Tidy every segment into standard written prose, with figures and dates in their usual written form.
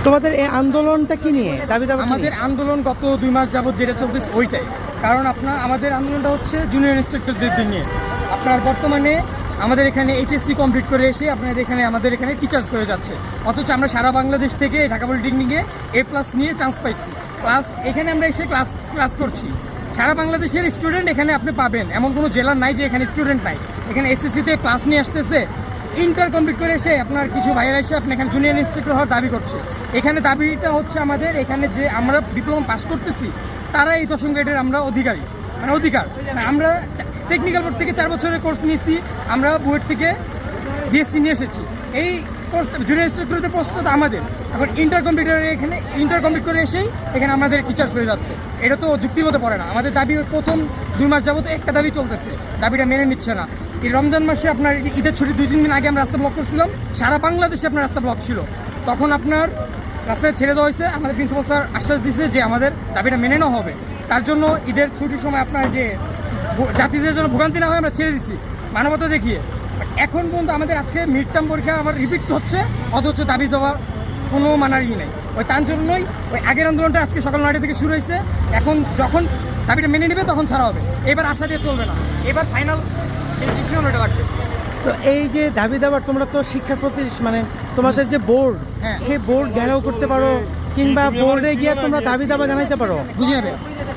তোমাদের এই আন্দোলনটা কি নিয়ে দাবি দাবা আমাদের আন্দোলন গত 2 মাস যাবত যেটা চলতেছে ওইটাই। কারণ আমাদের আন্দোলনটা হচ্ছে জুনিয়র ইন্সট্রাক্টরদের নিয়ে। আপনার বর্তমানে আমাদের এখানে এইচএসসি কমপ্লিট করে এসে আমাদের এখানে টিচার্স হয়ে যাচ্ছে, অথচ আমরা সারা বাংলাদেশ থেকে ঢাকা পলিটেকনিকে A+ নিয়ে চান্স পাইছি। এখানে আমরা এসে ক্লাস করছি। সারা বাংলাদেশের স্টুডেন্ট এখানে আপনি পাবেন, এমন কোনো জেলা নাই যে এখানে স্টুডেন্ট নাই। এখানে এসএসসিতে ক্লাস নিয়ে আসতেছে, ইন্টার কমপ্লিট করে এসে আপনার কিছু ভাইয়েরা এসে আপনি এখানে জুনিয়র ইন্সট্রাক্টর হওয়ার দাবি করছে। এখানে দাবিটা হচ্ছে আমাদের এখানে যে আমরা ডিপ্লোমা পাস করতেছি তারা এই 10ম গ্রেডের আমরা অধিকার। আমরা টেকনিক্যাল বোর্ড থেকে 4 বছরের কোর্স নিয়েছি, আমরা বুয়েট থেকে বিএসসি নিয়ে এসেছি। এই কোর্স জুনিয়র ইন্সট্রাক্টরদের পোস্টটা তো আমাদের। এখন ইন্টার কমপ্লিট করে এসেই এখানে আমাদের টিচার্স হয়ে যাচ্ছে। এটা তো যুক্তির মতো পড়ে না। আমাদের দাবি প্রথম 2 মাস যাবত একটা দাবি চলতেছে, দাবিটা মেনে নিচ্ছে না। এই রমজান মাসে আপনার ঈদের ছুটি 2-3 দিন আগে আমরা রাস্তা ব্লক করছিলাম, সারা বাংলাদেশে আপনার রাস্তা ব্লক ছিল। তখন আপনার রাস্তায় ছেড়ে দেওয়া হয়েছে, আমাদের প্রিন্সিপাল স্যার আশ্বাস দিয়েছে যে আমাদের দাবিটা মেনে নেওয়া হবে। তার জন্য ঈদের ছুটির সময় আপনার যে যাত্রীদের জন্য ভোগান্তি না হয় আমরা ছেড়ে দিচ্ছি মানবতা দেখিয়ে। এখন পর্যন্ত আমাদের আজকে মিড টার্ম পরীক্ষা আবার রিপিট হচ্ছে, অথচ দাবি দেওয়ার কোনো মানারই নেই। তার জন্যই আগের আন্দোলনটা আজকে সকাল 9টা থেকে শুরু হয়েছে। এখন যখন দাবিটা মেনে নেবে তখন ছাড়া হবে, এবার আশা দিয়ে চলবে না, এবার ফাইনাল ডিসিশন ওটা লাগবে। তো এই যে দাবি দাবার তোমরা তো শিক্ষা মানে তোমাদের যে বোর্ড, সেই বোর্ড ঘেরাও করতে পারো কিংবা বোর্ডে গিয়ে তোমরা দাবি দাবা জানাইতে পারো। বুঝে নেবে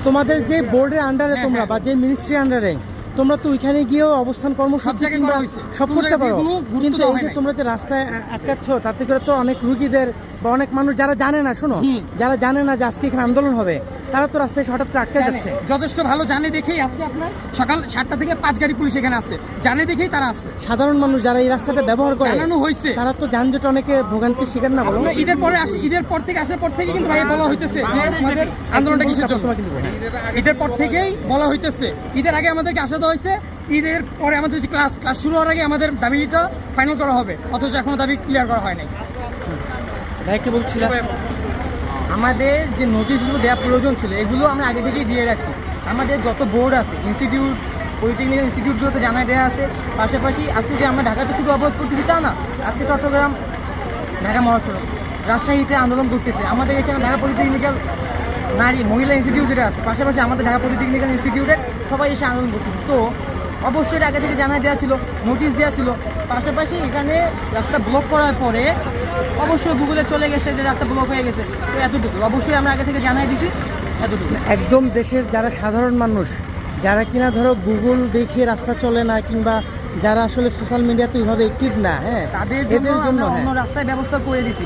তোমাদের যে বোর্ডের আন্ডারে তোমরা বা যে মিনিস্ট্রি আন্ডারে তোমরা তো ওইখানে গিয়েও অবস্থান কর্মসূচি কিংবা সব করতে পারো। কিন্তু এই যে তোমরা যে রাস্তায় আটকাচ্ছ, তাতে করে তো অনেক রুগীদের বা অনেক মানুষ যারা জানে না, শোনো, যারা জানে না যে আজকে এখানে আন্দোলন হবে, তারা তো রাস্তায় হঠাৎ করে আটকে যাচ্ছে। যথেষ্ট ভালো জানে দেখেই আজকে আপনার সকাল 7টা থেকে 5 গাড়ি পুলিশ এখানে আসছে, জানে দেখেই তারা আসছে। সাধারণ মানুষ যারা এই রাস্তাটা ব্যবহার করে জানানো হয়েছে, তারা তো যানজটে অনেকে ভোগান্তির শিকার না। বলো ঈদের পর থেকে আসার পর থেকে কিন্তু ভাই বলা হইতেছে যে আমাদের আন্দোলনটা কিসের জন্য। ঈদের পর থেকেই বলা হইতেছে, ঈদের আগে আমাদেরকে আশা দেওয়া হয়েছে ঈদের পরে আমাদের যে ক্লাস শুরু হওয়ার আগে আমাদের দাবিটা ফাইনাল করা হবে, অথচ এখনো দাবি ক্লিয়ার করা হয় নাই। ভাই কি বলছিলাম, আমাদের যে নোটিশগুলো দেওয়া প্রয়োজন ছিল এগুলো আমরা আগে থেকেই দিয়ে রাখছি। আমাদের যত বোর্ড আছে, ইনস্টিটিউট, পলিটেকনিক্যাল ইনস্টিটিউটগুলোতে জানাই দেওয়া আছে। পাশাপাশি আজকে যে আমরা ঢাকাতে শুধু অবরোধ করতেছি তা না, আজকে চট্টগ্রাম, ঢাকা মহাসড়ক, রাজশাহীতে আন্দোলন করতেছে। আমাদের এখানে ঢাকা পলিটেকনিক্যাল মহিলা ইনস্টিটিউট যেটা আছে, পাশাপাশি আমাদের ঢাকা পলিটেকনিক্যাল ইনস্টিটিউটের সবাই এসে আন্দোলন করতেছে। তো অবশ্যই আগে থেকে জানাই দেওয়া ছিল, নোটিশ দেওয়া ছিল। পাশাপাশি এখানে রাস্তা ব্লক করার পরে অবশ্যই গুগলে চলে গেছে যে রাস্তা ব্লক হয়ে গেছে। তো এতটুকু অবশ্যই আমরা আগে থেকে জানাই দিছি, এতটুকু। একদম দেশের যারা সাধারণ মানুষ, যারা কিনা ধরো গুগল দেখে রাস্তা চলে না কিংবা যারা আসলে সোশ্যাল মিডিয়াতে ওইভাবে অ্যাক্টিভ না, তাদের জন্য অন্য রাস্তায় ব্যবস্থা করে দিছি।